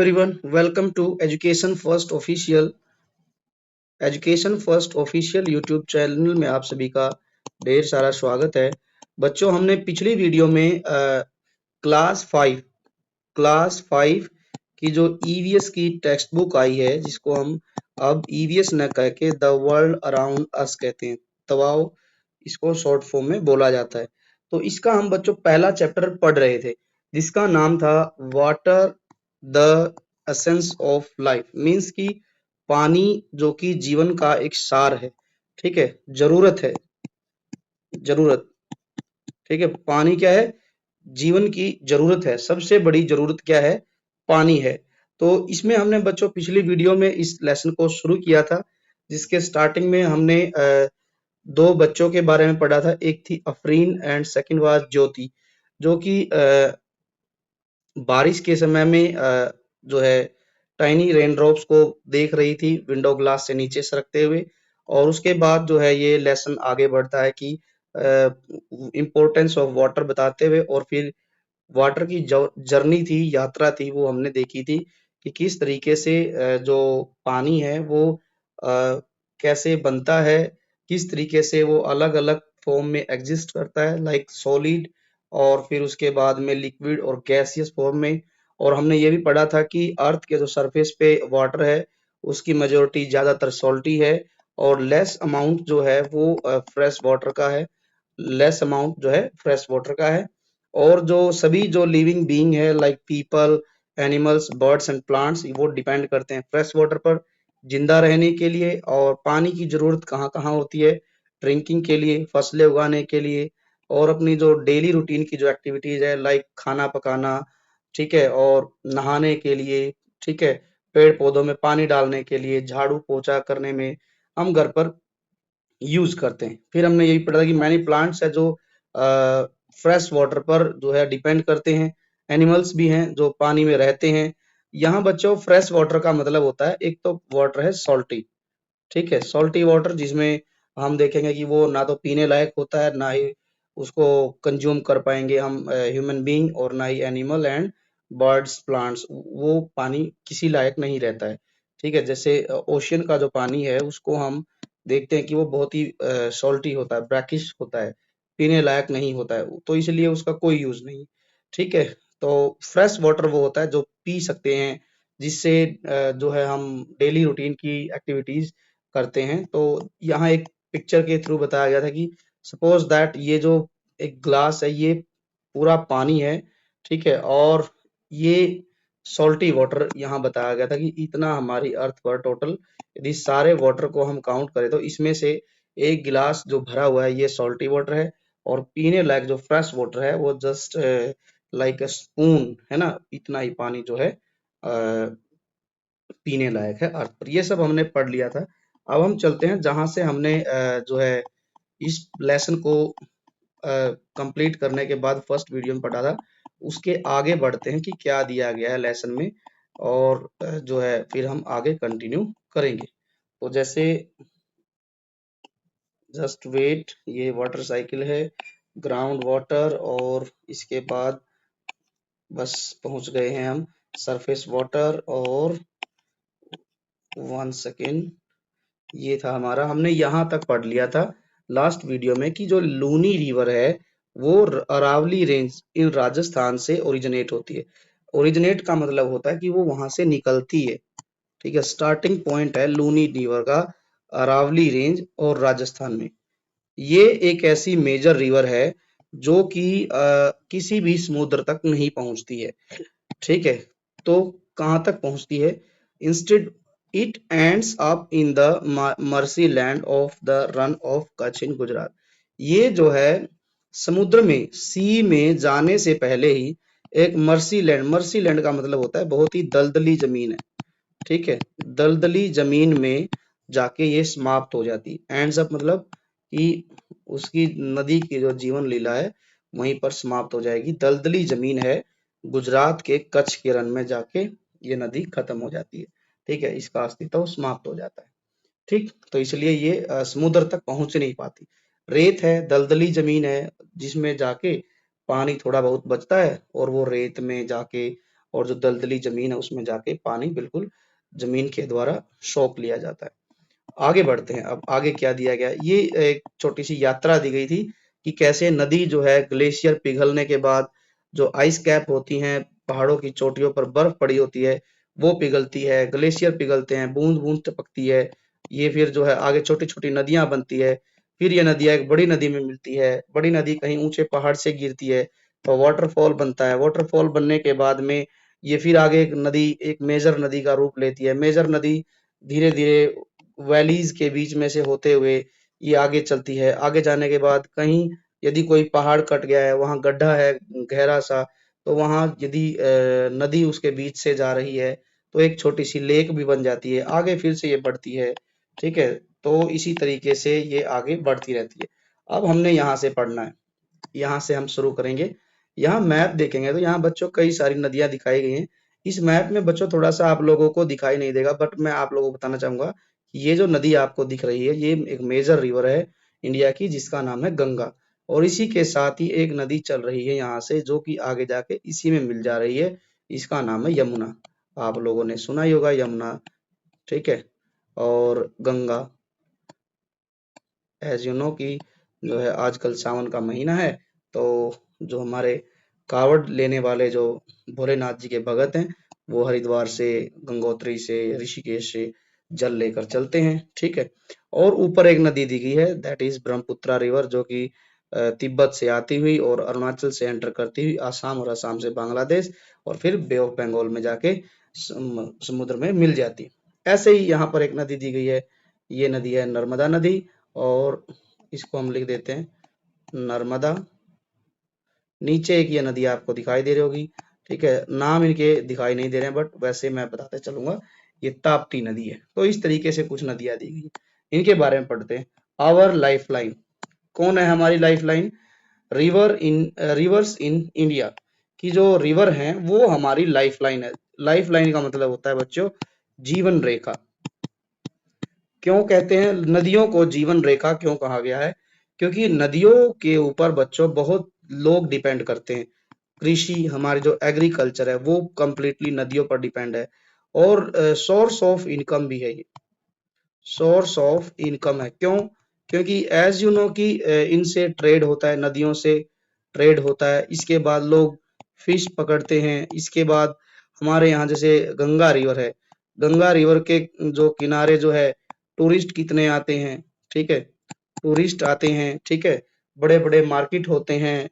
everyone, welcome to education first official YouTube channel में आप सभी का ढेर सारा स्वागत है। बच्चों, हमने पिछली वीडियो में क्लास 5 की जो ईवीएस की टेक्स्ट बुक आई है, जिसको हम अब ईवीएस न कह के द वर्ल्ड अराउंड अस कहते हैं, दबाव इसको शॉर्ट फॉर्म में बोला जाता है। तो इसका हम बच्चों पहला चैप्टर पढ़ रहे थे, जिसका नाम था water the essence of life. Means की पानी जो कि जीवन का एक सार है, ठीक है, जरूरत है, जरूरत, ठीक है। पानी क्या है? जीवन की जरूरत है, सबसे बड़ी जरूरत क्या है? पानी है। तो इसमें हमने बच्चों पिछली वीडियो में इस लेसन को शुरू किया था, जिसके स्टार्टिंग में हमने दो बच्चों के बारे में पढ़ा था। एक थी अफरीन एंड सेकंड वाज ज्योति, जो कि बारिश के समय में जो है टाइनी रेन ड्रॉप्स को देख रही थी विंडो ग्लास से नीचे सरकते हुए। और उसके बाद जो है ये लेसन आगे बढ़ता है कि इम्पोर्टेंस ऑफ वाटर बताते हुए, और फिर वाटर की जो जर्नी थी, यात्रा थी, वो हमने देखी थी कि किस तरीके से जो पानी है वो कैसे बनता है, किस तरीके से वो अलग अलग फॉर्म में एग्जिस्ट करता है, लाइक सॉलिड, और फिर उसके बाद में लिक्विड और गैसियस फॉर्म में। और हमने ये भी पढ़ा था कि अर्थ के जो सरफेस पे वाटर है, उसकी मेजोरिटी ज्यादातर सॉल्टी है, और लेस अमाउंट जो है वो फ्रेश वाटर का है, लेस अमाउंट जो है फ्रेश वाटर का है। और जो सभी जो लिविंग बीइंग है, like people, animals, birds and plants, वो डिपेंड करते हैं फ्रेश वाटर पर जिंदा रहने के लिए। और पानी की जरूरत कहाँ कहाँ होती है? ड्रिंकिंग के लिए, फसलें उगाने के लिए, और अपनी जो डेली रूटीन की जो एक्टिविटीज है, लाइक खाना पकाना, ठीक है, और नहाने के लिए, ठीक है, पेड़ पौधों में पानी डालने के लिए, झाड़ू पोछा करने में हम घर पर यूज करते हैं। फिर हमने यही पढ़ा कि मैनी प्लांट्स है जो फ्रेश वाटर पर जो है डिपेंड करते हैं, एनिमल्स भी हैं जो पानी में रहते हैं। यहाँ बच्चों फ्रेश वाटर का मतलब होता है, एक तो वाटर है सॉल्टी, ठीक है, सॉल्टी वाटर, जिसमें हम देखेंगे कि वो ना तो पीने लायक होता है, ना ही उसको कंज्यूम कर पाएंगे हम ह्यूमन बीइंग, और ना ही एनिमल एंड बर्ड्स प्लांट्स, वो पानी किसी लायक नहीं रहता है, ठीक है। जैसे ओशियन का जो पानी है, उसको हम देखते हैं कि वो बहुत ही सॉल्टी होता है, ब्रैकिश होता है, पीने लायक नहीं होता है, तो इसलिए उसका कोई यूज नहीं, ठीक है। तो फ्रेश वाटर वो होता है जो पी सकते हैं, जिससे जो है हम डेली रूटीन की एक्टिविटीज करते हैं। तो यहाँ एक पिक्चर के थ्रू बताया गया था कि सपोज दैट ये जो एक ग्लास है, ये पूरा पानी है, ठीक है, और ये सॉल्टी वाटर यहाँ बताया गया था कि इतना हमारी अर्थ पर टोटल, यदि सारे वाटर को हम काउंट करें तो इसमें से एक गिलास जो भरा हुआ है ये सॉल्टी वाटर है, और पीने लायक जो फ्रेश वाटर है वो जस्ट लाइक अ स्पून है ना, इतना ही पानी जो है पीने लायक है अर्थ पर। ये सब हमने पढ़ लिया था। अब हम चलते हैं जहां से हमने जो है इस लेसन को कंप्लीट करने के बाद फर्स्ट वीडियो में पढ़ा था, उसके आगे बढ़ते हैं कि क्या दिया गया है लेसन में, और जो है फिर हम आगे कंटिन्यू करेंगे। तो जैसे जस्ट वेट, ये वाटर साइकिल है, ग्राउंड वाटर, और इसके बाद बस पहुंच गए हैं हम सरफेस वाटर। और 1 सेकेंड, ये था हमारा, हमने यहाँ तक पढ़ लिया था लास्ट वीडियो में कि जो लूनी रिवर है वो अरावली रेंज इन राजस्थान से ओरिजिनेट होती है। ओरिजिनेट का मतलब होता है कि वो वहां से निकलती है, ठीक है। स्टार्टिंग पॉइंट है लूनी रिवर का अरावली रेंज और राजस्थान में। ये एक ऐसी मेजर रिवर है जो कि किसी भी समुद्र तक नहीं पहुंचती है, ठीक है। तो कहाँ तक पहुंचती है? Instead it ends up in the marshy land of the Rann of Kutch in Gujarat. ये जो है समुद्र में, सी में जाने से पहले ही एक मर्सी लैंड का मतलब होता है बहुत ही दलदली जमीन है, ठीक है। दलदली जमीन में जाके ये समाप्त हो जाती है। एंड्स अप मतलब कि उसकी नदी की जो जीवन लीला है वहीं पर समाप्त हो जाएगी। दलदली जमीन है, गुजरात के कच्छ के रन में जाके ये नदी खत्म हो जाती है, ठीक है, इसका अस्तित्व समाप्त हो जाता है, ठीक। तो इसलिए ये समुद्र तक पहुंच नहीं पाती। रेत है, दलदली जमीन है, जिसमें जाके पानी थोड़ा बहुत बचता है, और वो रेत में जाके और जो दलदली जमीन है उसमें जाके पानी बिल्कुल जमीन के द्वारा सोख लिया जाता है। आगे बढ़ते हैं। अब आगे क्या दिया गया, ये एक छोटी सी यात्रा दी गई थी कि कैसे नदी जो है ग्लेशियर पिघलने के बाद जो आइस कैप होती हैं, पहाड़ों की चोटियों पर बर्फ पड़ी होती है, वो पिघलती है, ग्लेशियर पिघलते हैं, बूंद बूंद टपकती है, ये फिर जो है आगे छोटी छोटी नदियां बनती है, फिर ये नदियां एक बड़ी नदी में मिलती है, बड़ी नदी कहीं ऊंचे पहाड़ से गिरती है तो वाटरफॉल बनता है, वाटरफॉल बनने के बाद में ये फिर आगे एक नदी, एक मेजर नदी का रूप लेती है, मेजर नदी धीरे धीरे वैलीज के बीच में से होते हुए ये आगे चलती है। आगे जाने के बाद कहीं यदि कोई पहाड़ कट गया है, वहां गड्ढा है गहरा सा, तो वहां यदि नदी उसके बीच से जा रही है तो एक छोटी सी लेक भी बन जाती है, आगे फिर से ये बढ़ती है। ठीक है, तो इसी तरीके से ये आगे बढ़ती रहती है। अब हमने यहाँ से पढ़ना है, यहाँ से हम शुरू करेंगे। यहाँ मैप देखेंगे तो यहाँ बच्चों कई सारी नदियां दिखाई गई हैं। इस मैप में बच्चों थोड़ा सा आप लोगों को दिखाई नहीं देगा, बट मैं आप लोगों को बताना चाहूंगा कि ये जो नदी आपको दिख रही है ये एक मेजर रिवर है इंडिया की, जिसका नाम है गंगा। और इसी के साथ ही एक नदी चल रही है यहाँ से जो कि आगे जाके इसी में मिल जा रही है, इसका नाम है यमुना। आप लोगों ने सुना ही होगा यमुना। ठीक है, और गंगा, एज यू नो कि जो है आजकल सावन का महीना है, तो जो हमारे कावड़ लेने वाले जो भोलेनाथ जी के भगत हैं वो हरिद्वार से, गंगोत्री से, ऋषिकेश से जल लेकर चलते हैं। ठीक है, और ऊपर एक नदी दी गई है, दैट इज ब्रह्मपुत्रा रिवर, जो कि तिब्बत से आती हुई और अरुणाचल से एंटर करती हुई आसाम और असम से बांग्लादेश और फिर बे ऑफ बंगाल में जाके समुद्र में मिल जाती है। ऐसे ही यहाँ पर एक नदी दी गई है, ये नदी है नर्मदा नदी, और इसको हम लिख देते हैं नर्मदा। नीचे एक ये नदी आपको दिखाई दे रही होगी। ठीक है, नाम इनके दिखाई नहीं दे रहे हैं बट वैसे मैं बताते चलूंगा, ये ताप्ती नदी है। तो इस तरीके से कुछ नदियां दी गई, इनके बारे में पढ़ते हैं। आवर लाइफ लाइन, कौन है हमारी life line? Reverse in India की जो रिवर हैं वो हमारी लाइफ लाइन है। लाइफ लाइन का मतलब होता है बच्चों जीवन रेखा। क्यों कहते हैं नदियों को जीवन रेखा, क्यों कहा गया है? क्योंकि नदियों के ऊपर बच्चों बहुत लोग डिपेंड करते हैं। कृषि, हमारी जो एग्रीकल्चर है वो कंप्लीटली नदियों पर डिपेंड है, और सोर्स ऑफ इनकम भी है ये, सोर्स ऑफ इनकम है। क्यों? क्योंकि एज यू नो कि इनसे ट्रेड होता है, नदियों से ट्रेड होता है, इसके बाद लोग फिश पकड़ते हैं, इसके बाद हमारे यहाँ जैसे गंगा रिवर है, गंगा रिवर के जो किनारे जो है टूरिस्ट कितने आते हैं। ठीक है, टूरिस्ट आते हैं। ठीक है, बड़े बड़े मार्केट होते हैं,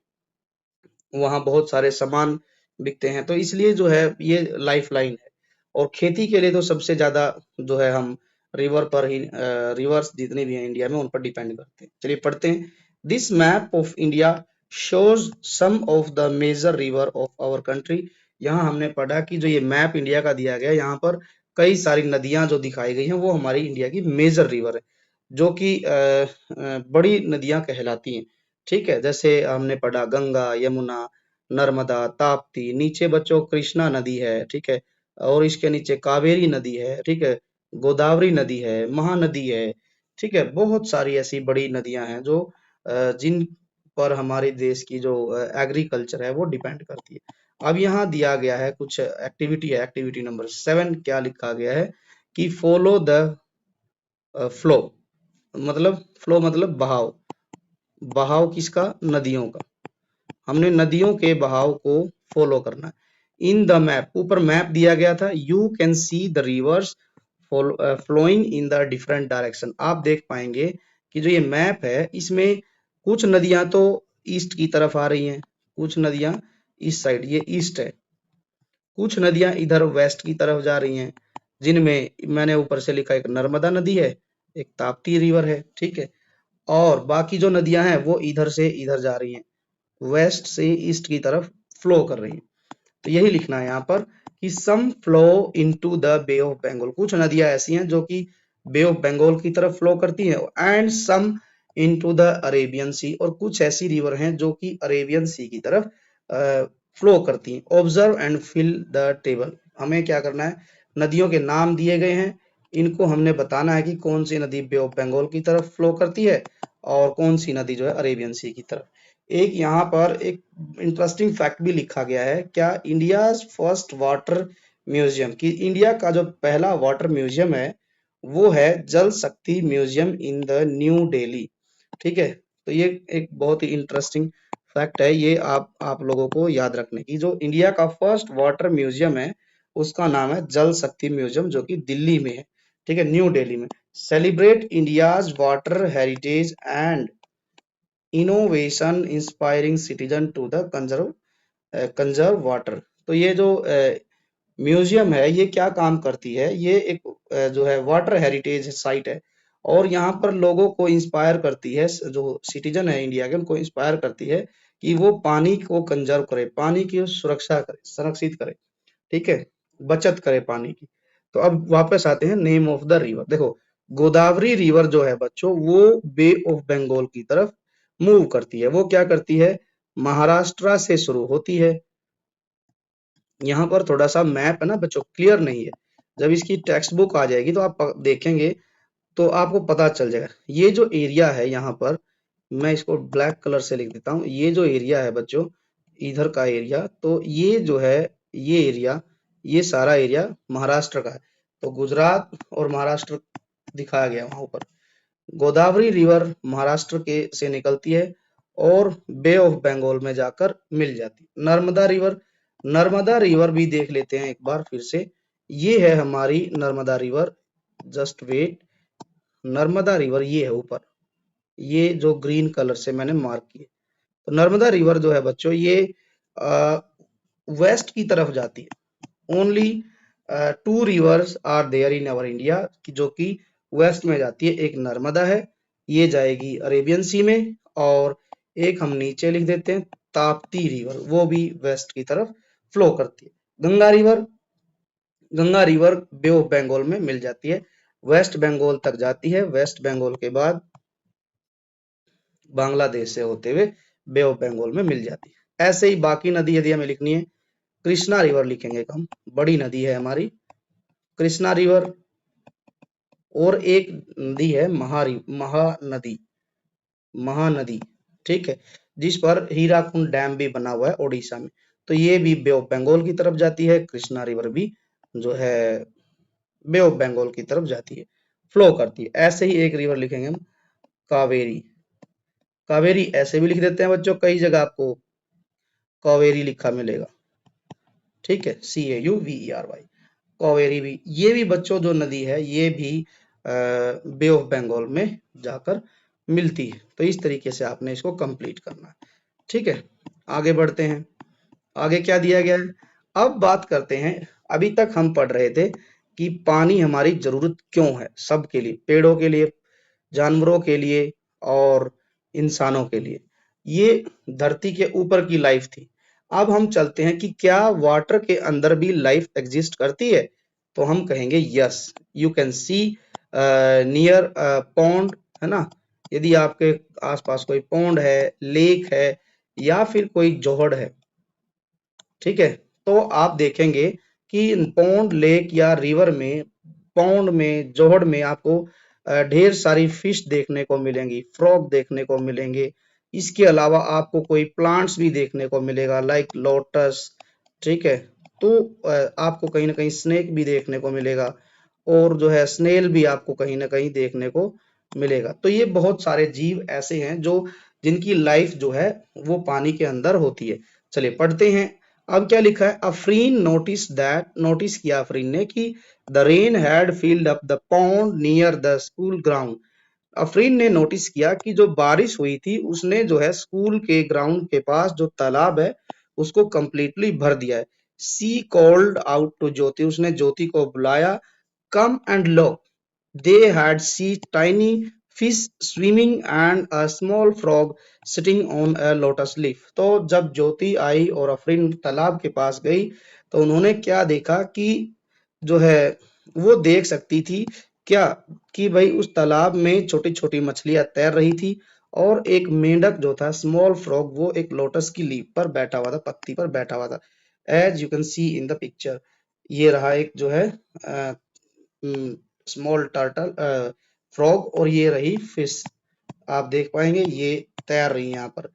वहाँ बहुत सारे सामान बिकते हैं, तो इसलिए जो है ये लाइफ लाइन है। और खेती के लिए तो सबसे ज्यादा जो है हम रिवर पर ही, रिवर्स जितने भी हैं इंडिया में उन पर डिपेंड करते हैं। चलिए पढ़ते हैं। This map of India shows some of the major river of our country. यहाँ हमने पढ़ा कि जो ये मैप इंडिया का दिया गया है, यहाँ पर कई सारी नदियां जो दिखाई गई हैं वो हमारी इंडिया की मेजर रिवर है, जो कि बड़ी नदियां कहलाती हैं। ठीक है, जैसे हमने पढ़ा गंगा, यमुना, नर्मदा, ताप्ती, नीचे बच्चों कृष्णा नदी है। ठीक है, और इसके नीचे कावेरी नदी है। ठीक है, गोदावरी नदी है, महानदी है। ठीक है, बहुत सारी ऐसी बड़ी नदियां हैं जो जिन पर हमारे देश की जो एग्रीकल्चर है वो डिपेंड करती है। अब यहाँ दिया गया है कुछ एक्टिविटी है, एक्टिविटी नंबर 7 क्या लिखा गया है कि फॉलो द फ्लो, मतलब फ्लो मतलब बहाव, बहाव किसका? नदियों का। हमने नदियों के बहाव को फॉलो करना है। इन द मैप, ऊपर मैप दिया गया था, you can see the rivers flowing in the different direction. आप देख पाएंगे कि जो ये मैप है इसमें कुछ नदियां तो ईस्ट की तरफ आ रही हैं, कुछ नदियां इस साइड, ये ईस्ट है, कुछ नदियां इधर वेस्ट की तरफ जा रही हैं, जिनमें मैंने ऊपर से लिखा एक नर्मदा नदी है, एक ताप्ती रिवर है। ठीक है, और बाकी जो नदियां हैं वो इधर से इधर जा रही हैं, वेस्ट से ईस्ट की तरफ फ्लो कर रही है। तो यही लिखना है यहाँ पर कि some flow into the bay of Bengal, कुछ नदियां ऐसी हैं जो कि बे ऑफ बंगाल की तरफ फ्लो करती हैं, and some into the Arabian sea, और कुछ ऐसी रिवर हैं जो कि अरेबियन सी की तरफ फ्लो करती हैं। Observe and fill the table, हमें क्या करना है, नदियों के नाम दिए गए हैं, इनको हमने बताना है कि कौन सी नदी बे ऑफ बंगाल की तरफ फ्लो करती है और कौन सी नदी जो है अरेबियन सी की तरफ। एक यहाँ पर एक इंटरेस्टिंग फैक्ट भी लिखा गया है, क्या इंडियाज फर्स्ट वाटर म्यूजियम, कि इंडिया का जो पहला वाटर म्यूजियम है वो है जल शक्ति museum in the new Delhi. ठीक है, तो ये एक बहुत ही इंटरेस्टिंग फैक्ट है, ये आप लोगों को याद रखने की। जो इंडिया का फर्स्ट वाटर म्यूजियम है उसका नाम है जल शक्ति म्यूजियम, जो कि दिल्ली में है। ठीक है, न्यू दिल्ली में। Celebrate India's water heritage and innovation inspiring citizen to the conserve water. तो ये जो म्यूजियम है ये क्या काम करती है, ये एक जो है वाटर हेरिटेज साइट है, और यहाँ पर लोगों को इंस्पायर करती है, जो सिटीजन है इंडिया के उनको इंस्पायर करती है कि वो पानी को कंजर्व करे, पानी की सुरक्षा करे, संरक्षित करे। ठीक है, बचत करे पानी की। तो अब वापस आते हैं नेम ऑफ द रिवर। देखो, गोदावरी रिवर जो है बच्चों वो बे ऑफ बंगाल की तरफ मूव करती है। वो क्या करती है, महाराष्ट्र से शुरू होती है। यहाँ पर थोड़ा सा मैप है ना बच्चों, क्लियर नहीं है। जब इसकी टेक्स्ट बुक आ जाएगी तो आप देखेंगे तो आपको पता चल जाएगा। ये जो एरिया है यहाँ पर, मैं इसको ब्लैक कलर से लिख देता हूँ। ये जो एरिया है बच्चों, इधर का एरिया, तो ये जो है ये एरिया, ये सारा एरिया महाराष्ट्र का है। तो गुजरात और महाराष्ट्र दिखाया गया वहां ऊपर। गोदावरी रिवर महाराष्ट्र के से निकलती है और बे ऑफ बंगाल में जाकर मिल जाती है। नर्मदा रिवर, नर्मदा रिवर भी देख लेते हैं एक बार फिर से। ये है हमारी Narmada river, just wait. Narmada river ये है ऊपर, ये जो ग्रीन कलर से मैंने मार्क किए। तो नर्मदा रिवर जो है बच्चों ये वेस्ट की तरफ जाती है। Only two rivers are there in our India, जो कि वेस्ट में जाती है। एक नर्मदा है, ये जाएगी अरेबियन सी में, और एक हम नीचे लिख देते हैं ताप्ती रिवर, वो भी वेस्ट की तरफ फ्लो करती है। Ganga river, Ganga river bay of Bengal में मिल जाती है, वेस्ट बंगाल तक जाती है। वेस्ट बंगाल के बाद बांग्लादेश से होते हुए बे ऑफ बंगाल में मिल जाती है। ऐसे ही बाकी नदी यदि हमें लिखनी है, कृष्णा रिवर लिखेंगे हम, बड़ी नदी है हमारी कृष्णा रिवर। और एक नदी है महानदी, महानदी। ठीक है, जिस पर हीराकुंड डैम भी बना हुआ है ओडिशा में। तो ये भी बे ऑफ बंगाल की तरफ जाती है। कृष्णा रिवर भी जो है बे ऑफ बंगाल की तरफ जाती है, फ्लो करती है। ऐसे ही एक रिवर लिखेंगे हम, कावेरी। कावेरी ऐसे भी लिख देते हैं बच्चों, कई जगह आपको कावेरी लिखा मिलेगा। ठीक है, CAUVERY, कावेरी भी, ये भी बच्चों जो नदी है ये भी बे ऑफ बंगाल में जाकर मिलती है। तो इस तरीके से आपने इसको कंप्लीट करना है। ठीक है, आगे बढ़ते हैं। आगे क्या दिया गया है, अब बात करते हैं। अभी तक हम पढ़ रहे थे कि पानी हमारी जरूरत क्यों है, सबके लिए, पेड़ों के लिए, जानवरों के लिए और इंसानों के लिए। ये धरती के ऊपर की लाइफ थी। अब हम चलते हैं कि क्या वाटर के अंदर भी लाइफ एग्जिस्ट करती है। तो हम कहेंगे yes, you can C near pond, है ना। यदि आपके आसपास कोई पॉन्ड है, लेक है, या फिर कोई जोहड़ है, ठीक है, तो आप देखेंगे कि पौंड, लेक या रिवर में, पौंड में, जोहड़ में आपको ढेर सारी फिश देखने को मिलेंगी, फ्रॉग देखने को मिलेंगे। इसके अलावा आपको कोई प्लांट्स भी देखने को मिलेगा, लाइक लोटस। ठीक है, तो आपको कहीं ना कहीं स्नेक भी देखने को मिलेगा, और जो है स्नेल भी आपको कहीं ना कहीं देखने को मिलेगा। तो ये बहुत सारे जीव ऐसे हैं जो, जिनकी लाइफ जो है वो पानी के अंदर होती है। चलिए पढ़ते हैं। अब क्या लिखा है, अफरीन नोटिस दैट, नोटिस किया अफरीन ने कि the rain had filled up the pond near the school ground. Afreen ने नोटिस किया कि जो बारिश हुई थी उसने जो है स्कूल के ग्राउंड के पास जो तालाब है उसको कंप्लीटली भर दिया है। She called out to Jyoti, उसने ज्योति को बुलाया। Come and look, they had see tiny fish swimming and a small frog sitting on a lotus leaf. तो जब ज्योति आई और अफरीन तालाब के पास गई तो उन्होंने क्या देखा कि जो है वो देख सकती थी क्या, कि भाई उस तालाब में छोटी छोटी मछलियां तैर रही थी, और एक मेंढक जो था, स्मॉल फ्रॉग, वो एक लोटस की लीफ पर बैठा हुआ था, पत्ती पर बैठा हुआ था। As you can see in the picture, ये रहा एक जो है स्मॉल टर्टल, फ्रॉग, और ये रही फिश, आप देख पाएंगे ये तैर रही है यहाँ पर।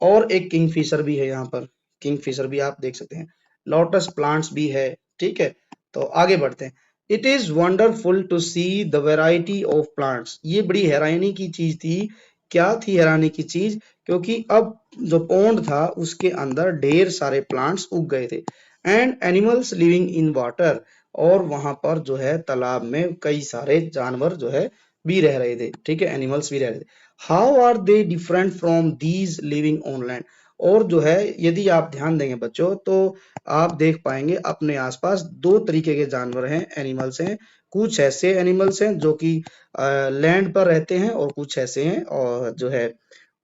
और एक किंगफिशर भी है यहाँ पर, किंगफिशर भी आप देख सकते हैं, लोटस प्लांट्स भी है। ठीक है, तो आगे बढ़ते हैं। It is wonderful to see the variety of plants. ये बड़ी हैरानी की चीज थी। क्या थी हैरानी की चीज? क्योंकि अब जो पौंड था उसके अंदर ढेर सारे प्लांट्स उग गए थे। And animals living in water, और वहां पर जो है तालाब में कई सारे जानवर जो है भी रह रहे थे। ठीक है, एनिमल्स भी रह रहे थे। How are they different from these living on land? और जो है यदि आप ध्यान देंगे बच्चों तो आप देख पाएंगे अपने आसपास दो तरीके के जानवर हैं, एनिमल्स हैं। कुछ ऐसे एनिमल्स हैं जो कि लैंड पर रहते हैं, और कुछ ऐसे हैं और जो है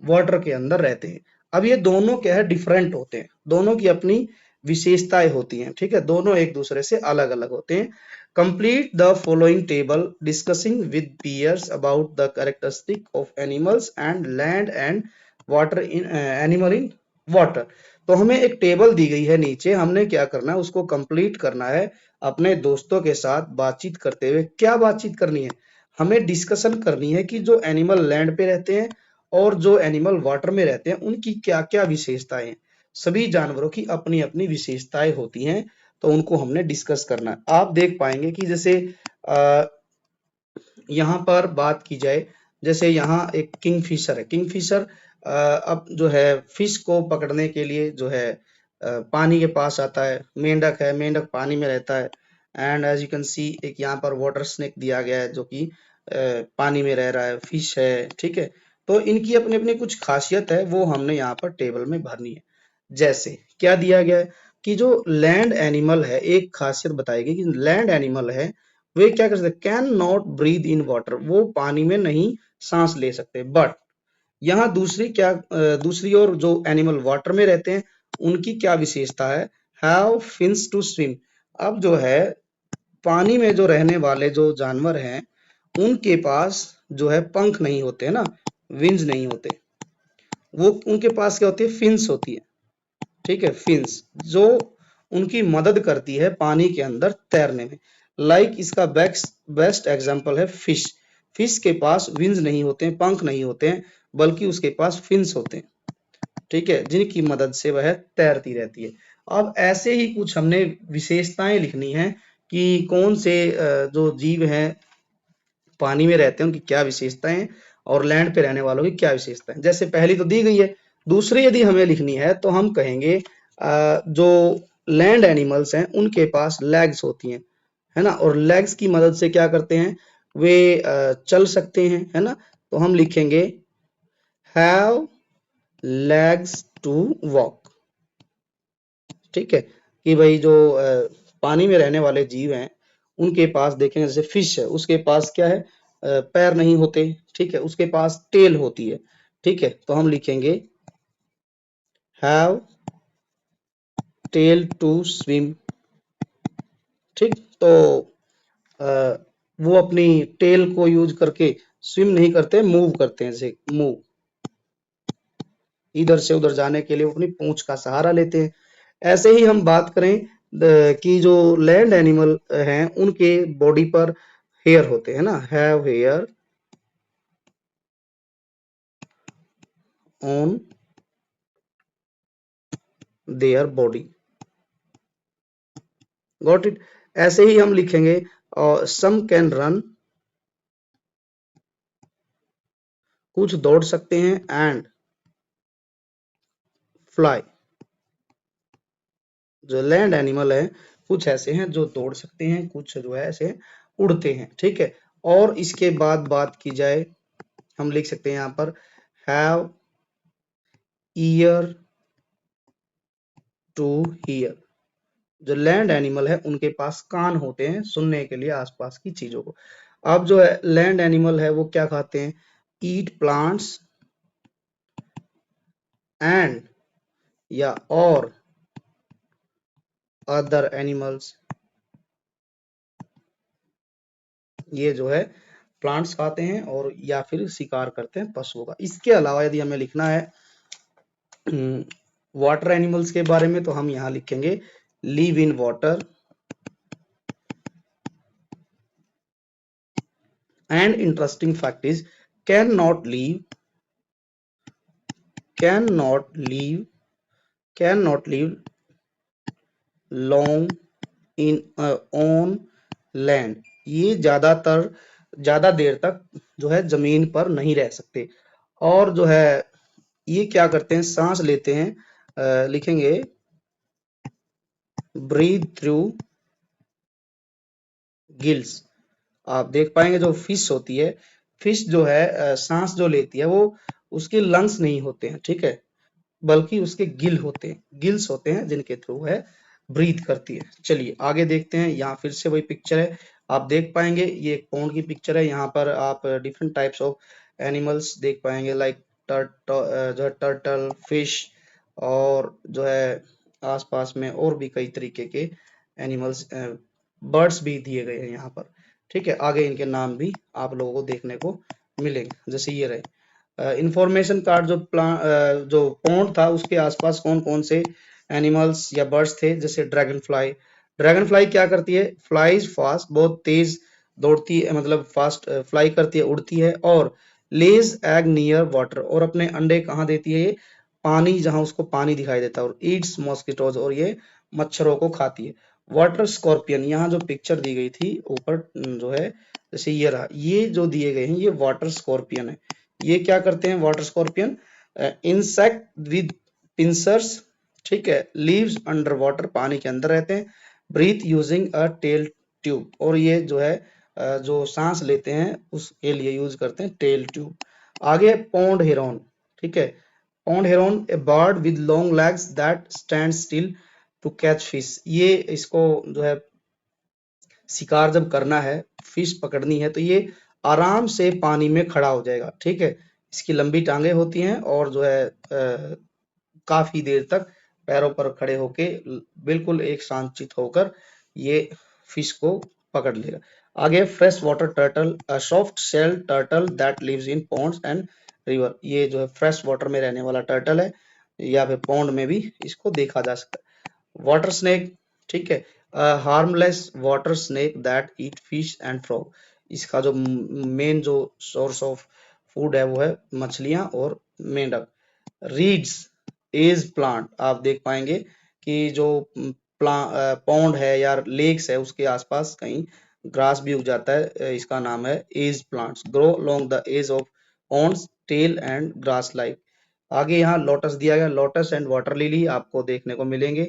वाटर के अंदर रहते हैं। अब ये दोनों क्या है, डिफरेंट होते हैं, दोनों की अपनी विशेषताएं होती हैं। ठीक है, दोनों एक दूसरे से अलग अलग होते हैं। Complete the following table discussing with peers about the characteristic of animals and land and water in animal in water. तो हमें एक टेबल दी गई है नीचे, हमने क्या करना है, उसको कंप्लीट करना है अपने दोस्तों के साथ बातचीत करते हुए। क्या बातचीत करनी है? हमें डिस्कशन करनी है कि जो एनिमल लैंड पे रहते हैं और जो एनिमल वाटर में रहते हैं उनकी क्या क्या विशेषताएं हैं। सभी जानवरों की अपनी अपनी विशेषताएं होती हैं, तो उनको हमने डिस्कस करना है। आप देख पाएंगे कि जैसे यहाँ पर बात की जाए, जैसे यहाँ एक किंगफिशर है। किंगफिशर अब जो है फिश को पकड़ने के लिए जो है पानी के पास आता है। मेंढक है, मेंढक पानी में रहता है। And as you can see एक यहाँ पर वाटर स्नेक दिया गया है जो कि पानी में रह रहा है, फिश है। ठीक है, तो इनकी अपनी अपनी कुछ खासियत है, वो हमने यहाँ पर टेबल में भरनी है। जैसे क्या दिया गया है कि जो लैंड एनिमल है, एक खासियत बताई गई कि लैंड एनिमल है वे क्या कर सकते, can not breathe in water, वो पानी में नहीं सांस ले सकते। बट यहाँ दूसरी क्या दूसरी ओर जो एनिमल वाटर में रहते हैं उनकी क्या विशेषता है, हैव फिन्स टू स्विम। अब जो है पानी में जो रहने वाले जो जानवर हैं उनके पास जो है पंख नहीं होते ना, विंग्स नहीं होते, वो उनके पास क्या होती है, फिन्स होती है। ठीक है, फिन्स जो उनकी मदद करती है पानी के अंदर तैरने में। लाइक इसका बेस्ट बेस्ट एग्जांपल है फिश। फिश के पास विंग्स नहीं होते हैं, पंख नहीं होते हैं, बल्कि उसके पास फिन्स होते हैं। ठीक है, जिनकी मदद से वह तैरती रहती है। अब ऐसे ही कुछ हमने विशेषताएं लिखनी है कि कौन से जो जीव हैं पानी में रहते हैं उनकी क्या विशेषताएं हैं और लैंड पे रहने वालों की क्या विशेषताएं। जैसे पहली तो दी गई है, दूसरी यदि हमें लिखनी है तो हम कहेंगे जो लैंड एनिमल्स हैं उनके पास लेग्स होती हैं, है ना, और लेग्स की मदद से क्या करते हैं, वे चल सकते हैं, है ना। तो हम लिखेंगे हैव लेग्स टू वॉक। ठीक है, कि भाई जो पानी में रहने वाले जीव हैं उनके पास देखेंगे, जैसे फिश है उसके पास क्या है, पैर नहीं होते। ठीक है, उसके पास टेल होती है। ठीक है, तो हम लिखेंगे हैव टेल टू स्विम। ठीक, तो अ, वो अपनी टेल को यूज करके स्विम नहीं करते, मूव करते हैं, जैसे मूव, इधर से उधर जाने के लिए वो अपनी पूंछ का सहारा लेते हैं। ऐसे ही हम बात करें कि जो लैंड एनिमल हैं उनके बॉडी पर हेयर होते हैं ना, have hair on their body. Got it. ऐसे ही हम लिखेंगे सम कैन रन, कुछ दौड़ सकते हैं, एंड फ्लाई। जो लैंड एनिमल है कुछ ऐसे हैं जो दौड़ सकते हैं, कुछ जो है ऐसे उड़ते हैं। ठीक है, और इसके बाद बात की जाए, हम लिख सकते हैं यहाँ पर हैव ईयर टू हियर। जो लैंड एनिमल है उनके पास कान होते हैं सुनने के लिए आसपास की चीजों को। अब जो है लैंड एनिमल है वो क्या खाते हैं, ईट प्लांट्स एंड या और अदर एनिमल्स। ये जो है प्लांट्स खाते हैं और या फिर शिकार करते हैं पशुओं का। इसके अलावा यदि हमें लिखना है वाटर एनिमल्स के बारे में तो हम यहाँ लिखेंगे live in water and interesting fact is can not leave can not leave long in on land, ये ज्यादा देर तक जो है जमीन पर नहीं रह सकते। और जो है ये क्या करते हैं, सांस लेते हैं, लिखेंगे ब्रीथ थ्रू गिल्स। आप देख पाएंगे जो फिश होती है, फिश जो है सांस जो लेती है वो उसके लंग्स नहीं होते हैं, ठीक है, बल्कि उसके गिल्स होते हैं जिनके थ्रू है ब्रीथ करती है। चलिए आगे देखते हैं, यहाँ फिर से वही पिक्चर है, आप देख पाएंगे ये एक पॉन्ड की पिक्चर है। यहाँ पर आप डिफरेंट टाइप्स ऑफ एनिमल्स देख पाएंगे, लाइक जो है टर्टल, फिश, और जो है आसपास में और भी कई तरीके के एनिमल्स, बर्ड्स भी दिए गए हैं यहाँ पर। ठीक है, आगे इनके नाम भी आप लोगों को देखने को मिलेंगे, जैसे ये रहे इंफॉर्मेशन कार्ड। जो पॉन्ड था उसके आसपास कौन कौन से एनिमल्स या बर्ड्स थे, जैसे ड्रैगन फ्लाई क्या करती है, फ्लाइज फास्ट, बहुत तेज दौड़ती है, मतलब फास्ट फ्लाई करती है, उड़ती है, और लेज एग नियर वाटर, और अपने अंडे कहाँ देती है ये, पानी, जहां उसको पानी दिखाई देता है, और ईट्स मॉस्किटोज, और ये मच्छरों को खाती है। वाटर स्कॉर्पियन, यहाँ जो पिक्चर दी गई थी ऊपर जो है, जैसे ये रहा, ये जो दिए गए हैं ये वाटर स्कॉर्पियन है। ये क्या करते हैं water scorpion, insect with pincers, ठीक है, लीव्स अंडर वाटर, पानी के अंदर रहते हैं, breathe using a tail tube, और ये जो है जो सांस लेते हैं उसके लिए यूज करते हैं टेल ट्यूब। आगे पॉन्ड हेरोन, ठीक है, pond heron a bird with long legs that stand still to catch fish, ये इसको जो है शिकार जब करना है, फिश पकड़नी है, तो ये आराम से पानी में खड़ा हो जाएगा, ठीक है, इसकी लंबी टांगे होती हैं, और जो है काफी देर तक पैरों पर खड़े होके बिल्कुल एक शांतचित होकर ये फिश को पकड़ लेगा। आगे fresh water turtle, soft shell turtle that lives in ponds and river, ये जो है फ्रेश वाटर में रहने वाला टर्टल है, या फिर पॉन्ड में भी इसको देखा जा सकता है। वाटर स्नेक, ठीक है, harmless water snake that eat fish and frog, इसका जो मेन जो सोर्स ऑफ फूड है वो है मछलियां और मेंढक। रीड्स एज प्लांट, आप देख पाएंगे कि जो पौंड है या लेक्स है उसके आसपास कहीं ग्रास भी उग जाता है, इसका नाम है edge plants, grow along the edge of ponds, tall and grass like. आगे यहाँ लोटस दिया गया, लोटस एंड वाटर लिली आपको देखने को मिलेंगे।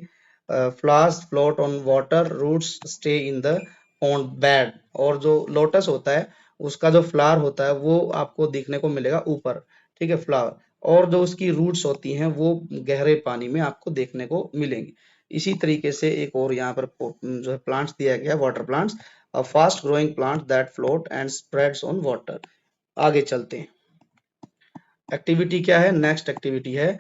Flowers float on water, roots stay in the pond bed, और जो लोटस होता है उसका जो फ्लावर होता है वो आपको देखने को मिलेगा ऊपर, ठीक है, फ्लावर, और जो उसकी रूट्स होती हैं वो गहरे पानी में आपको देखने को मिलेंगी। इसी तरीके से एक और यहाँ पर जो है प्लांट्स दिया गया, water plants, a fast growing plant that float and spreads on water. आगे चलते हैं, एक्टिविटी क्या है, नेक्स्ट एक्टिविटी है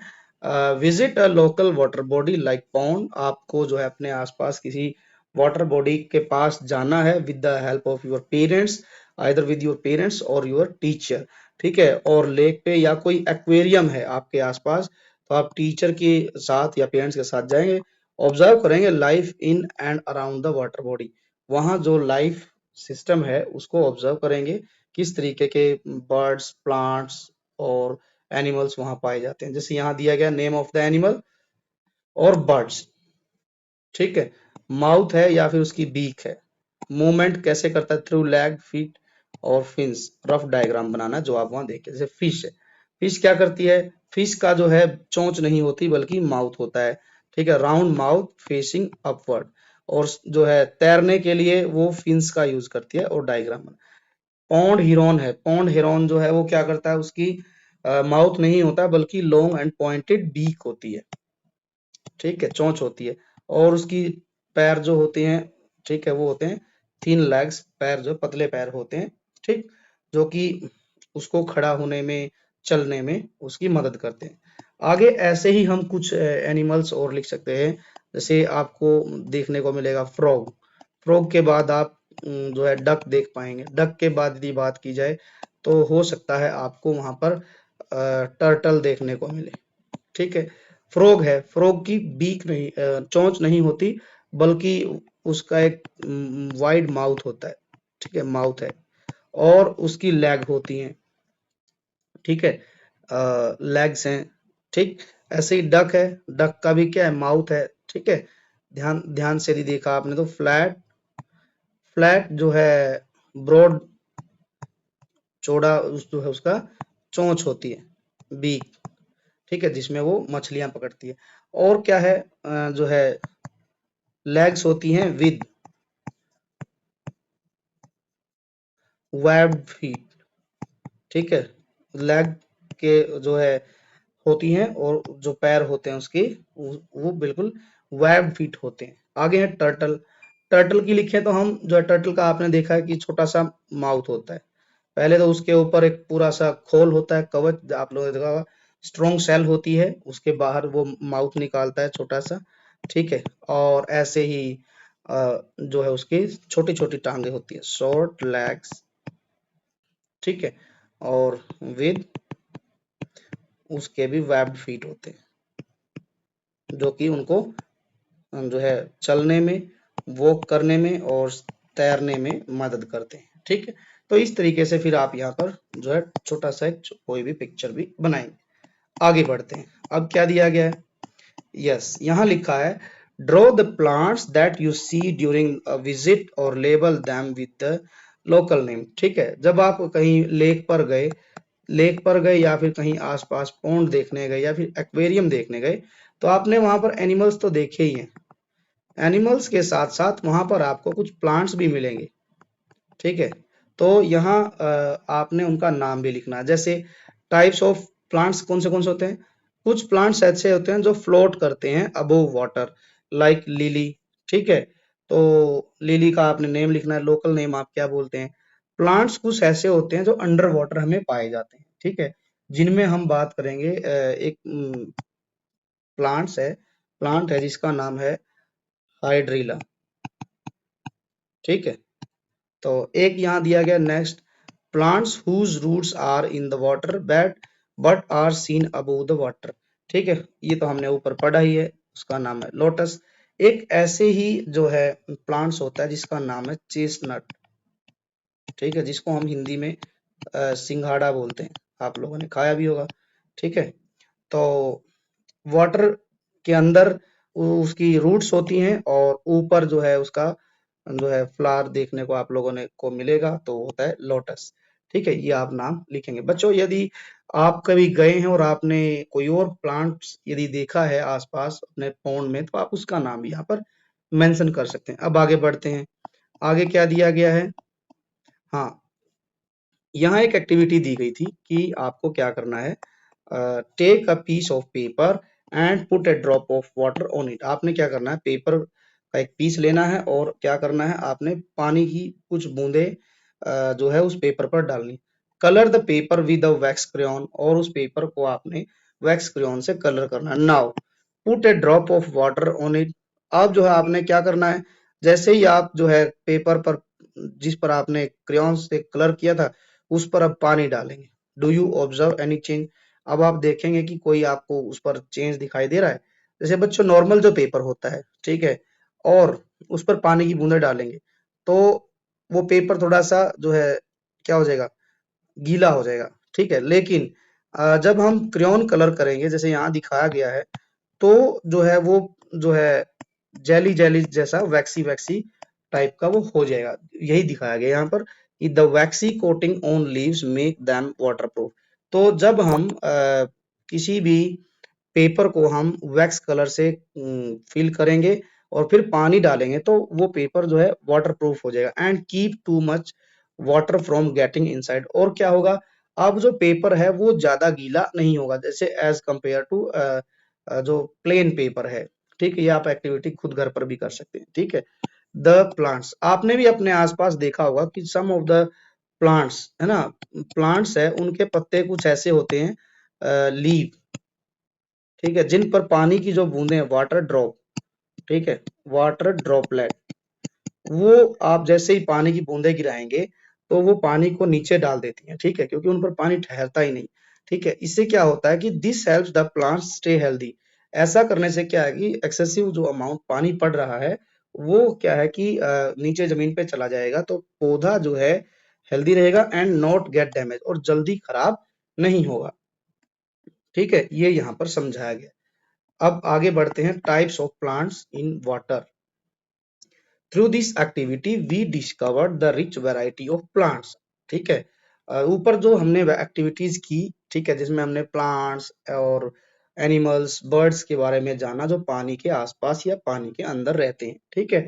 visit a local water body like pond, आपको जो है अपने आसपास किसी वाटर बॉडी के पास जाना है with the help of your parents, either with your parents और योर टीचर, ठीक है, और लेक पे या कोई एक्वेरियम है आपके आसपास, तो आप टीचर के साथ या पेरेंट्स के साथ जाएंगे, ऑब्जर्व करेंगे life in and around the water body, वहां जो लाइफ सिस्टम है उसको ऑब्जर्व करेंगे, किस तरीके के बर्ड्स, प्लांट्स और एनिमल्स वहां पाए जाते हैं, जैसे यहाँ दिया गया नेम ऑफ द एनिमल और बर्ड्स, ठीक है, माउथ है या फिर उसकी बीक है, मूवमेंट कैसे करता है, थ्रू लैग, फीट और फिन्स, रफ डायग्राम बनाना जो आप वहां देखें। जैसे फिश है, फिश क्या करती है, फिश का जो है चोंच नहीं होती बल्कि माउथ होता है, ठीक है, राउंड माउथ फेसिंग अपवर्ड, और जो है तैरने के लिए वो फिन्स का यूज करती है, और डायग्राम। पौंड हिरोन है, पौंड हिरोन जो है वो क्या करता है, उसकी माउथ नहीं होता बल्कि लॉन्ग एंड पॉइंटेड बीक होती है, ठीक है, चोंच होती है, और उसकी पैर जो होते हैं, ठीक है, वो होते हैं थिन लेग्स, पैर जो पतले पैर होते हैं, ठीक, जो कि उसको खड़ा होने में, चलने में उसकी मदद करते हैं। आगे ऐसे ही हम कुछ एनिमल्स और लिख सकते हैं, जैसे आपको देखने को मिलेगा फ्रॉग, फ्रॉग के बाद आप जो है डक देख पाएंगे, डक के बाद यदि बात की जाए तो हो सकता है आपको वहां पर टर्टल देखने को मिले, ठीक है, फ्रॉग है, फ्रॉग की बीक नहीं, चोंच नहीं होती बल्कि उसका एक वाइड माउथ होता है, ठीक है, माउथ है, और उसकी लेग होती हैं, ठीक है, लेग्स हैं, ठीक। ऐसे ही डक है, डक का भी क्या है, माउथ है, ठीक है। ध्यान ध्यान से यदि देखा आपने तो फ्लैट, फ्लैट जो है ब्रॉड, चौड़ा जो है उसका चोंच होती है, बीक, ठीक है, जिसमें वो मछलियां पकड़ती है। और क्या है, जो है लेग्स होती हैं विद वेब्ड फीट, ठीक है। लेग के जो है होती हैं, और जो पैर होते हैं उसके वो बिल्कुल वेब्ड फीट होते हैं। आगे है टर्टल। टर्टल की लिखे तो हम जो है, टर्टल का आपने देखा है कि छोटा सा माउथ होता है। पहले तो उसके ऊपर एक पूरा सा खोल होता है, कवच, आप लोगों ने देखा होगा। स्ट्रॉन्ग सेल होती है, उसके बाहर वो माउथ निकालता है छोटा सा, ठीक है। और ऐसे ही जो है उसकी छोटी छोटी टांगे होती है, शॉर्ट लेग्स, ठीक है। और विद उसके भी वेब्ड फीट होते हैं, जो कि उनको जो है चलने में, वॉक करने में और तैरने में मदद करते हैं, ठीक है। तो इस तरीके से फिर आप यहाँ पर जो है छोटा सा एक कोई भी पिक्चर भी बनाएंगे। आगे बढ़ते हैं। अब क्या दिया गया है, यस, यहाँ लिखा है draw the plants that you see during a visit और label them with the local name, ठीक है। जब आप कहीं लेक पर गए, लेक पर गए या फिर कहीं आसपास पॉन्ड देखने गए या फिर एक्वेरियम देखने गए, तो आपने वहां पर एनिमल्स तो देखे ही हैं। एनिमल्स के साथ साथ वहां पर आपको कुछ प्लांट्स भी मिलेंगे, ठीक है। तो यहाँ आपने उनका नाम भी लिखना है। जैसे टाइप्स ऑफ प्लांट्स कौन से होते हैं, कुछ प्लांट्स ऐसे होते हैं जो फ्लोट करते हैं अबोव वाटर, लाइक लिली, ठीक है। तो लिली का आपने नेम लिखना है, लोकल नेम आप क्या बोलते हैं। प्लांट्स कुछ ऐसे होते हैं जो अंडर वाटर हमें पाए जाते हैं, ठीक है। जिनमें हम बात करेंगे, एक प्लांट्स है, प्लांट है जिसका नाम है हाइड्रीला, ठीक है। तो एक यहाँ दिया गया next, plants whose roots are in the water but are seen above the water, ठीक है। ये तो हमने ऊपर पढ़ा ही है, उसका नाम है लोटस। एक ऐसे ही जो है प्लांट्स होता है जिसका नाम है चेस्टनट, ठीक है, जिसको हम हिंदी में सिंघाड़ा बोलते हैं, आप लोगों ने खाया भी होगा, ठीक है। तो वाटर के अंदर उसकी रूट्स होती हैं, और ऊपर जो है उसका जो है फ्लावर देखने को आप लोगों ने को मिलेगा, तो वो होता है लोटस, ठीक है। ये आप नाम लिखेंगे बच्चों। यदि आप कभी गए हैं और आपने कोई और प्लांट्स यदि देखा है आसपास अपने पॉन्ड में, तो आप उसका नाम भी यहाँ पर मेंशन कर सकते हैं। अब आगे बढ़ते हैं। आगे क्या दिया गया है, हाँ, यहाँ एक एक्टिविटी दी गई थी कि आपको क्या करना है, take a piece of paper and put a drop of water on it. आपने क्या करना है, पेपर का एक पीस लेना है और क्या करना है, आपने पानी की कुछ बूंदे जो है उस पेपर पर डालनी। Colour the paper with a wax crayon, और उस पेपर को आपने वैक्स क्रेयॉन से कलर करना है। Now put a drop of water on it. अब जो है आपने क्या करना है, जैसे ही आप जो है पेपर पर, जिस पर आपने क्रेयॉन से कलर किया था, उस पर अब पानी डालेंगे। Do you observe any change. अब आप देखेंगे कि कोई आपको उस पर चेंज दिखाई दे रहा है। जैसे बच्चों नॉर्मल जो पेपर होता है, ठीक है, और उस पर पानी की बूंदें डालेंगे, तो वो पेपर थोड़ा सा जो है क्या हो जाएगा, गीला हो जाएगा, ठीक है। लेकिन जब हम क्रेयॉन कलर करेंगे, जैसे यहाँ दिखाया गया है, तो जो है वो जो है जेली जेली जैसा वैक्सी वैक्सी टाइप का वो हो जाएगा। यही दिखाया गया यहाँ पर कि the vaccine coating on leaves make them waterproof. तो जब हम किसी भी पेपर को हम वैक्स कलर से फिल करेंगे और फिर पानी डालेंगे, तो वो पेपर जो है वाटर प्रूफ हो जाएगा। And keep too much water from getting inside. और क्या होगा, अब जो पेपर है वो ज्यादा गीला नहीं होगा, जैसे एज कंपेयर टू जो प्लेन पेपर है, ठीक है। ये आप एक्टिविटी खुद घर पर भी कर सकते हैं, ठीक है। द प्लांट्स, आपने भी अपने आसपास देखा होगा कि सम ऑफ द प्लांट्स है ना, प्लांट्स है उनके पत्ते कुछ ऐसे होते हैं, लीव, ठीक है, जिन पर पानी की जो बूंदे वाटर ड्रॉप, ठीक है, वाटर ड्रॉपलेट, वो आप जैसे ही पानी की बूंदे गिराएंगे, तो वो पानी को नीचे डाल देती हैं, ठीक है, क्योंकि उन पर पानी ठहरता ही नहीं, ठीक है। इससे क्या होता है कि this helps the plants stay healthy. ऐसा करने से क्या है कि एक्सेसिव जो अमाउंट पानी पड़ रहा है, वो क्या है कि नीचे जमीन पे चला जाएगा, तो पौधा जो है हेल्दी रहेगा एंड नॉट गेट डैमेज, और जल्दी खराब नहीं होगा। ठीक है, ये यहाँ पर समझाया गया। अब आगे बढ़ते हैं, types of plants in water. Through this activity we discovered the rich variety of plants. ठीक है, ऊपर जो हमने एक्टिविटीज की, ठीक है, जिसमें हमने प्लांट्स और एनिमल्स, बर्ड्स के बारे में जाना जो पानी के आसपास या पानी के अंदर रहते हैं। ठीक है,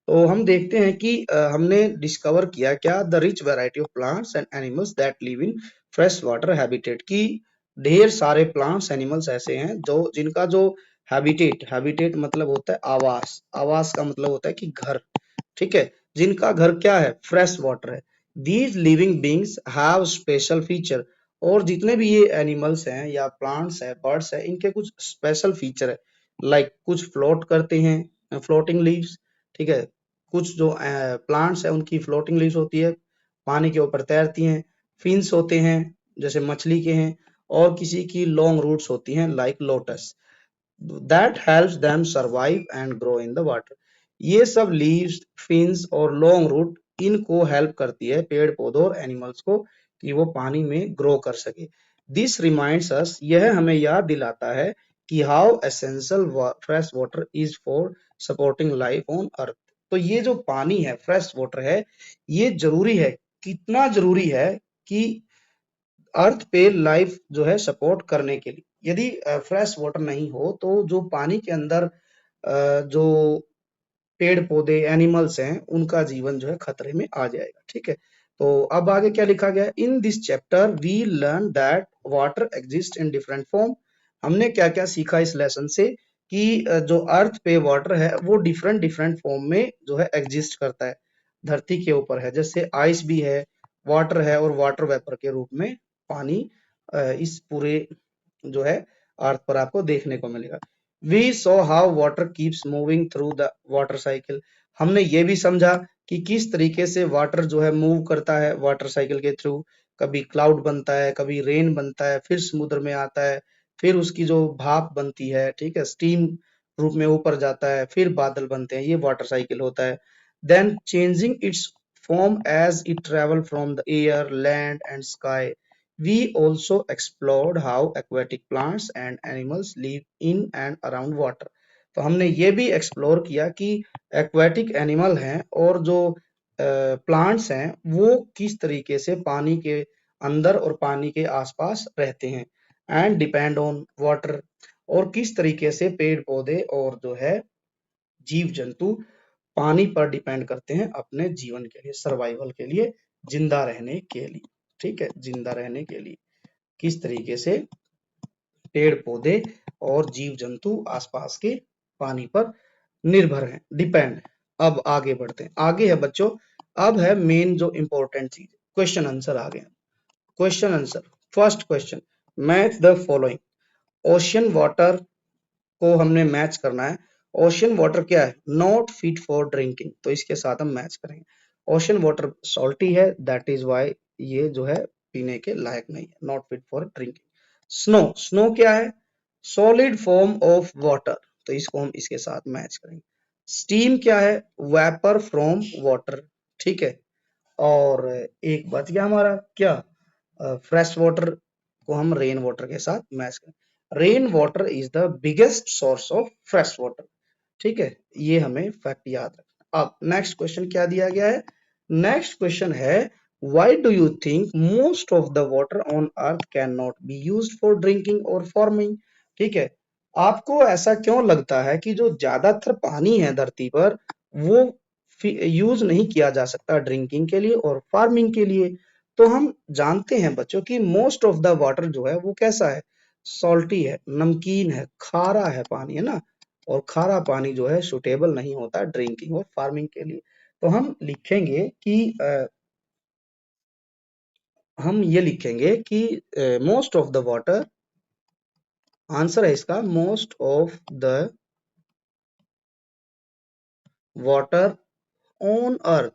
तो हम देखते हैं कि हमने डिस्कवर किया क्या, the rich variety of plants and animals that live in fresh water habitat, की ढेर सारे प्लांट्स एनिमल्स ऐसे हैं जो जिनका जो हैबिटेट, हैबिटेट मतलब होता है आवास, आवास का मतलब होता है कि घर। ठीक है, जिनका घर क्या है, फ्रेश वाटर है। These living beings have special feature, और जितने भी ये एनिमल्स हैं या प्लांट्स है, बर्ड्स है, इनके कुछ स्पेशल फीचर है। लाइक कुछ फ्लोट करते हैं, फ्लोटिंग लीव्स। ठीक है, कुछ जो प्लांट्स है उनकी फ्लोटिंग लीव्स होती है, पानी के ऊपर तैरती हैं। फिन्स होते हैं जैसे मछली के हैं, और किसी की लॉन्ग रूट्स होती हैं like lotus, that helps them survive and grow in the water। ये सब लीव्स, फिन्स और लॉन्ग रूट इनको हेल्प करती है पेड़ पौधों और एनिमल्स को कि वो पानी में ग्रो कर सके। दिस रिमाइंड्स अस, यह हमें याद दिलाता है कि how essential fresh water is for supporting life on earth. तो ये जो पानी है, फ्रेश वाटर है, ये जरूरी है, कितना जरूरी है कि अर्थ पे लाइफ जो है सपोर्ट करने के लिए। यदि फ्रेश वाटर नहीं हो तो जो पानी के अंदर जो पेड़ पौधे एनिमल्स हैं उनका जीवन जो है खतरे में आ जाएगा। ठीक है, तो अब आगे क्या लिखा गया, in this chapter we learn that water exist in different form. हमने क्या क्या सीखा इस लेसन से कि जो अर्थ पे वाटर है वो डिफरेंट डिफरेंट फॉर्म में जो है एग्जिस्ट करता है, धरती के ऊपर है। जैसे आइस भी है, वाटर है, और वाटर वेपर के रूप में पानी इस पूरे जो है अर्थ पर आपको देखने को मिलेगा। We saw how water keeps moving through the water cycle. हमने ये भी समझा कि किस तरीके से वाटर जो है मूव करता है वाटर साइकिल के थ्रू। कभी क्लाउड बनता है, कभी रेन बनता है, फिर समुद्र में आता है, फिर उसकी जो भाप बनती है, ठीक है, स्टीम रूप में ऊपर जाता है, फिर बादल बनते हैं, ये वाटर साइकिल होता है। Then changing its form as it travel from the air, land and sky. We also explored how aquatic plants and animals live in and around water। तो हमने ये भी एक्सप्लोर किया कि एक्वेटिक एनिमल हैं और जो प्लांट्स हैं वो किस तरीके से पानी के अंदर और पानी के आसपास रहते हैं, एंड डिपेंड ऑन वाटर, और किस तरीके से पेड़ पौधे और जो है जीव जंतु पानी पर डिपेंड करते हैं अपने जीवन के लिए, सर्वाइवल के लिए, जिंदा रहने के लिए। ठीक है, जिंदा रहने के लिए किस तरीके से पेड़ पौधे और जीव जंतु आसपास के पानी पर निर्भर हैं, डिपेंड है। अब आगे बढ़ते हैं, आगे है बच्चों, अब है मेन जो इंपॉर्टेंट चीज, क्वेश्चन आंसर आ गए। Question answer, first question, match the following. Ocean water को हमने मैच करना है। ओशियन वाटर क्या है, नॉट फिट फॉर ड्रिंकिंग, तो इसके साथ हम मैच करेंगे। ओशियन वाटर सॉल्टी है, दैट इज वाई ये जो है पीने के लायक नहीं है, not fit for drinking. Snow, snow क्या है, सॉलिड फॉर्म ऑफ वाटर, तो इसको हम इसके साथ मैच करेंगे। स्टीम क्या है, वेपर फ्रॉम वाटर। ठीक है, और एक बच गया हमारा क्या, फ्रेश वाटर को हम रेन वाटर के साथ मैच करें। Rain water is the biggest source of fresh water. ठीक है, ये हमें फैक्ट याद रखना। अब नेक्स्ट क्वेश्चन क्या दिया गया है, नेक्स्ट क्वेश्चन है, why do you think most of the water on earth can not be used for drinking और फार्मिंग। ठीक है, आपको ऐसा क्यों लगता है कि जो ज्यादातर पानी है धरती पर वो यूज नहीं किया जा सकता ड्रिंकिंग के लिए और फार्मिंग के लिए। तो हम जानते हैं बच्चों कि मोस्ट ऑफ द वाटर जो है वो कैसा है, सॉल्टी है, नमकीन है, खारा है पानी, है ना, और खारा पानी जो है सुटेबल नहीं होता ड्रिंकिंग और फार्मिंग के लिए। तो हम लिखेंगे कि हम ये लिखेंगे कि most of the water, answer है इसका most of the water on earth,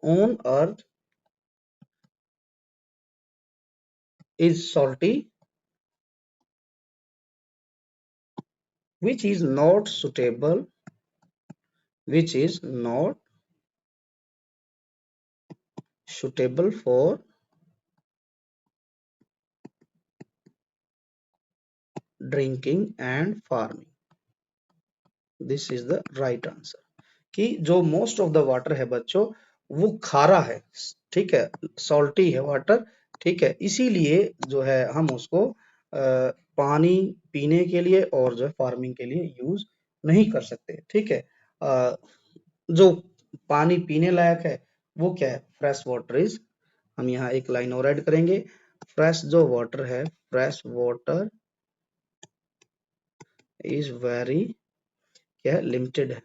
on earth is salty which is not suitable, which is not suitable for drinking and farming. This is the right answer. कि जो most of the water है बच्चों वो खारा है, ठीक है, salty है वाटर, ठीक है, इसीलिए जो है हम उसको पानी पीने के लिए और जो है फार्मिंग के लिए यूज नहीं कर सकते, ठीक है। जो पानी पीने लायक है वो क्या है, फ्रेश वाटर इज, हम यहाँ एक लाइन और ऐड करेंगे, फ्रेश जो वाटर है, फ्रेश वाटर इज वेरी क्या लिमिटेड है।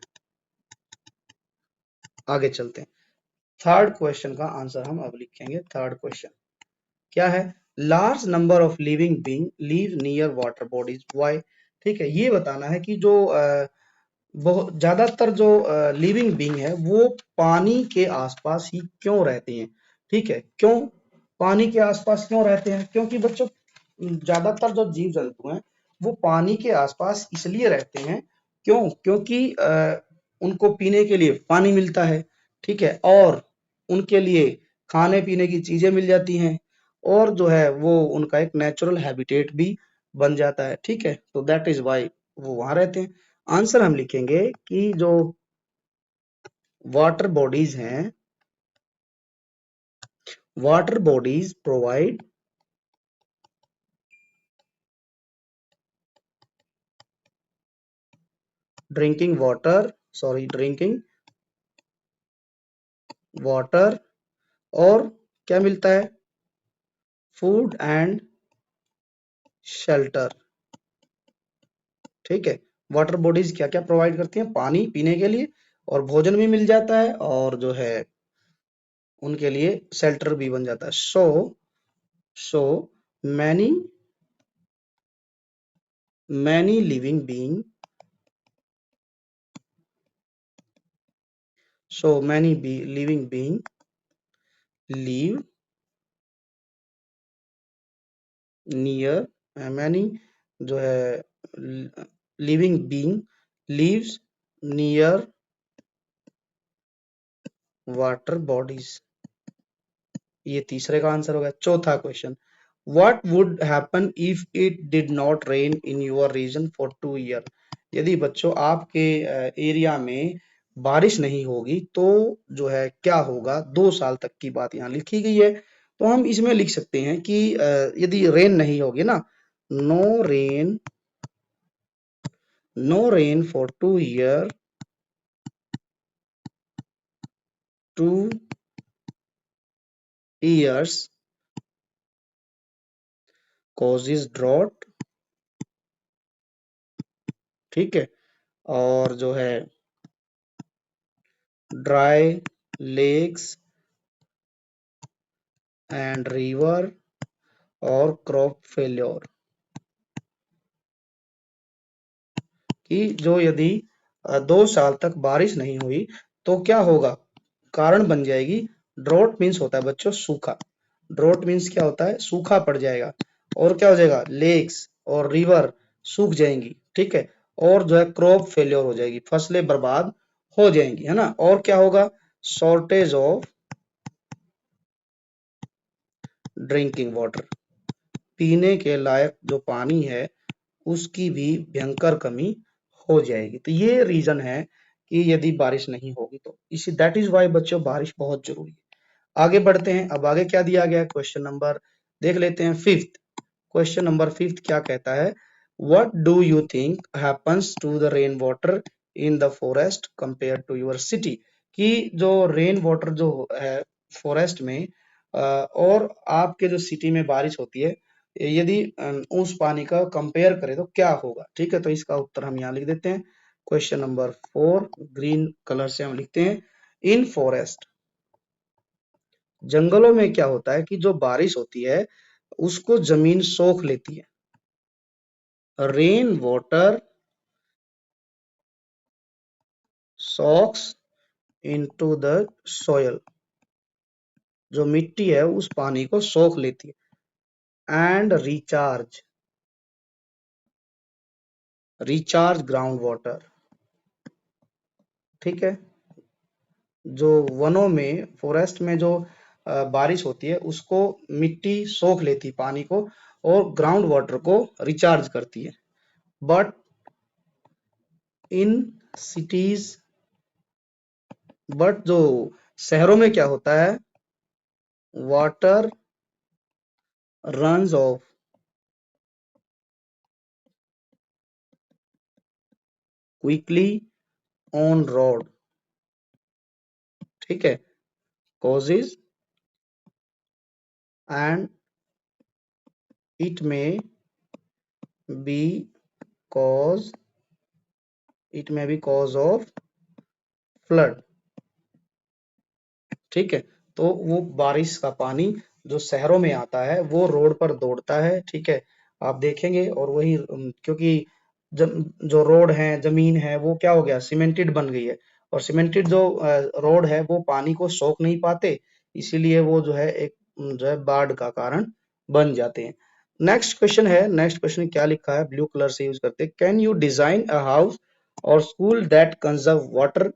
आगे चलते हैं, थर्ड क्वेश्चन का आंसर हम अब लिखेंगे। थर्ड क्वेश्चन क्या है, large number of living being live near water bodies why, ठीक है, ये बताना है कि जो बहुत ज्यादातर जो लिविंग बीइंग है वो पानी के आसपास ही क्यों रहते हैं, ठीक है, क्यों पानी के आसपास क्यों रहते हैं, क्योंकि बच्चों ज्यादातर जो जीव जंतु हैं वो पानी के आसपास इसलिए रहते हैं, क्यों, क्योंकि उनको पीने के लिए पानी मिलता है, ठीक है, और उनके लिए खाने पीने की चीजें मिल जाती हैं, और जो है वो उनका एक नेचुरल हैबिटेट भी बन जाता है, ठीक है, तो दैट इज वाई वो वहां रहते हैं। आंसर हम लिखेंगे कि जो वाटर बॉडीज हैं, water bodies provide drinking water, sorry drinking water, और क्या मिलता है, फूड एंड शेल्टर, ठीक है, वाटर बॉडीज क्या क्या प्रोवाइड करती हैं, पानी पीने के लिए, और भोजन भी मिल जाता है, और जो है उनके लिए शेल्टर भी बन जाता है। So many many living being, so many living being live near, many जो है living being lives near water bodies, ये तीसरे का आंसर हो गया। चौथा question, what would happen if it did not rain in your region for 2 year, यदि बच्चों आपके एरिया में बारिश नहीं होगी तो जो है क्या होगा, 2 साल तक की बात यहाँ लिखी गई है, तो हम इसमें लिख सकते हैं कि यदि रेन नहीं होगी ना, no rain, no rain for 2 year, 2 years causes drought, ठीक है, और जो है ड्राई लेक्स एंड रिवर और क्रॉप फेल्योर, कि जो यदि 2 साल तक बारिश नहीं हुई तो क्या होगा, कारण बन जाएगी, ड्रॉट मीन्स होता है बच्चों सूखा, ड्रॉट मीन्स क्या होता है, सूखा पड़ जाएगा, और क्या हो जाएगा, लेक्स और रिवर सूख जाएंगी, ठीक है, और जो है क्रॉप फेल्योर हो जाएगी, फसलें बर्बाद हो जाएंगी, है ना, और क्या होगा, शॉर्टेज ऑफ ड्रिंकिंग वाटर, पीने के लायक जो पानी है उसकी भी भयंकर कमी हो जाएगी। तो ये रीजन है कि यदि बारिश नहीं होगी तो, इसी दैट इज वाई बच्चों बारिश बहुत जरूरी है। आगे बढ़ते हैं, अब आगे क्या दिया गया है, क्वेश्चन नंबर देख लेते हैं फिफ्थ। क्वेश्चन नंबर फिफ्थ क्या कहता है, what do you think happens to the rain water in the forest compare to your city, कि जो रेन वाटर जो है फॉरेस्ट में और आपके जो सिटी में बारिश होती है, यदि उस पानी का कंपेयर करें तो क्या होगा, ठीक है, तो इसका उत्तर हम यहाँ लिख देते हैं। क्वेश्चन नंबर 4 ग्रीन कलर से हम लिखते हैं, इन फॉरेस्ट, जंगलों में क्या होता है कि जो बारिश होती है उसको जमीन सोख लेती है, rain water socks into the soil, जो मिट्टी है उस पानी को सोख लेती है, एंड रिचार्ज ग्राउंड वाटर, ठीक है, जो वनों में फॉरेस्ट में जो बारिश होती है उसको मिट्टी सोख लेती पानी को और ग्राउंड वाटर को रिचार्ज करती है। बट इन सिटीज, बट जो शहरों में क्या होता है, water runs off quickly on road, ठीक है, causes and it may be cause, it may be cause of flood, ठीक है। तो वो बारिश का पानी जो शहरों में आता है वो रोड पर दौड़ता है, ठीक है, आप देखेंगे। और वही क्योंकि जो रोड है, जमीन है, वो क्या हो गया, सीमेंटेड बन गई है, और सीमेंटेड जो रोड है वो पानी को सोख नहीं पाते, इसीलिए वो जो है एक जो है बाढ़ का कारण बन जाते हैं। नेक्स्ट क्वेश्चन है, नेक्स्ट क्वेश्चन क्या लिखा है, ब्लू कलर से यूज करते हैं, can you design a house or school that conserve water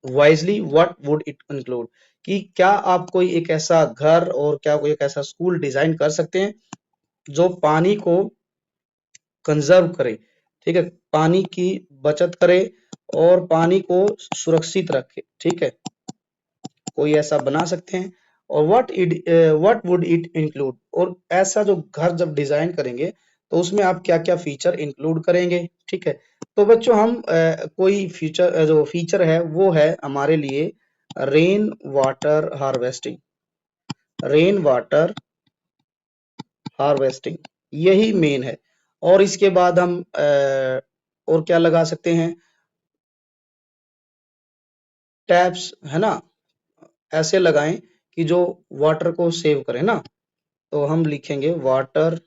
wisely, what would it include, कि क्या आप कोई एक ऐसा घर और क्या कोई एक ऐसा स्कूल डिजाइन कर सकते हैं जो पानी को कंजर्व करे, ठीक है, पानी की बचत करे और पानी को सुरक्षित रखे, ठीक है, कोई ऐसा बना सकते हैं। और व्हाट वुड इट इंक्लूड, और ऐसा जो घर जब डिजाइन करेंगे तो उसमें आप क्या क्या फीचर इंक्लूड करेंगे, ठीक है। तो बच्चों हम कोई फीचर जो फीचर है वो है हमारे लिए rain water harvesting, rain water harvesting यही मेन है। और इसके बाद हम और क्या लगा सकते हैं, टैप्स, है ना, ऐसे लगाएं कि जो वाटर को सेव करे ना, तो हम लिखेंगे water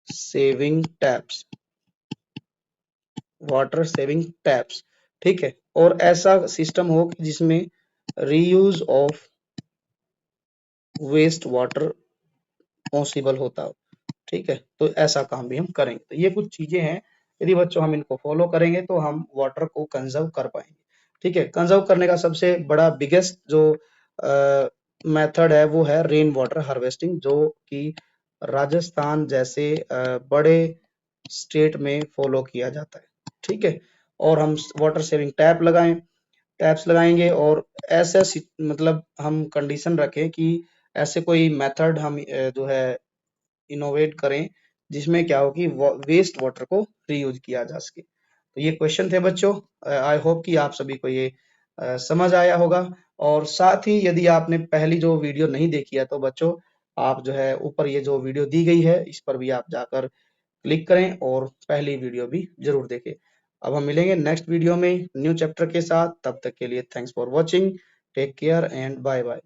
saving taps, water saving taps, ठीक है। और ऐसा सिस्टम हो कि जिसमें reuse of waste water possible होता हो, ठीक है, तो ऐसा काम भी हम करेंगे। तो ये कुछ चीजें हैं, यदि बच्चों हम इनको फॉलो करेंगे तो हम वाटर को कंजर्व कर पाएंगे, ठीक है। कंजर्व करने का सबसे बड़ा बिगेस्ट जो मेथड है वो है रेन वाटर हार्वेस्टिंग, जो कि राजस्थान जैसे बड़े स्टेट में फॉलो किया जाता है, ठीक है। और हम वाटर सेविंग टैप लगाएं, टैप्स लगाएंगे, और ऐसे मतलब हम कंडीशन रखें कि ऐसे कोई मेथड हम जो है इनोवेट करें जिसमें क्या हो कि वेस्ट वाटर को रीयूज किया जा सके। तो ये क्वेश्चन थे बच्चों, आई होप कि आप सभी को ये समझ आया होगा। और साथ ही यदि आपने पहली जो वीडियो नहीं देखी है तो बच्चों आप जो है ऊपर ये जो वीडियो दी गई है इस पर भी आप जाकर क्लिक करें और पहली वीडियो भी जरूर देखें। अब हम मिलेंगे नेक्स्ट वीडियो में न्यू चैप्टर के साथ, तब तक के लिए thanks for watching, take care and bye bye.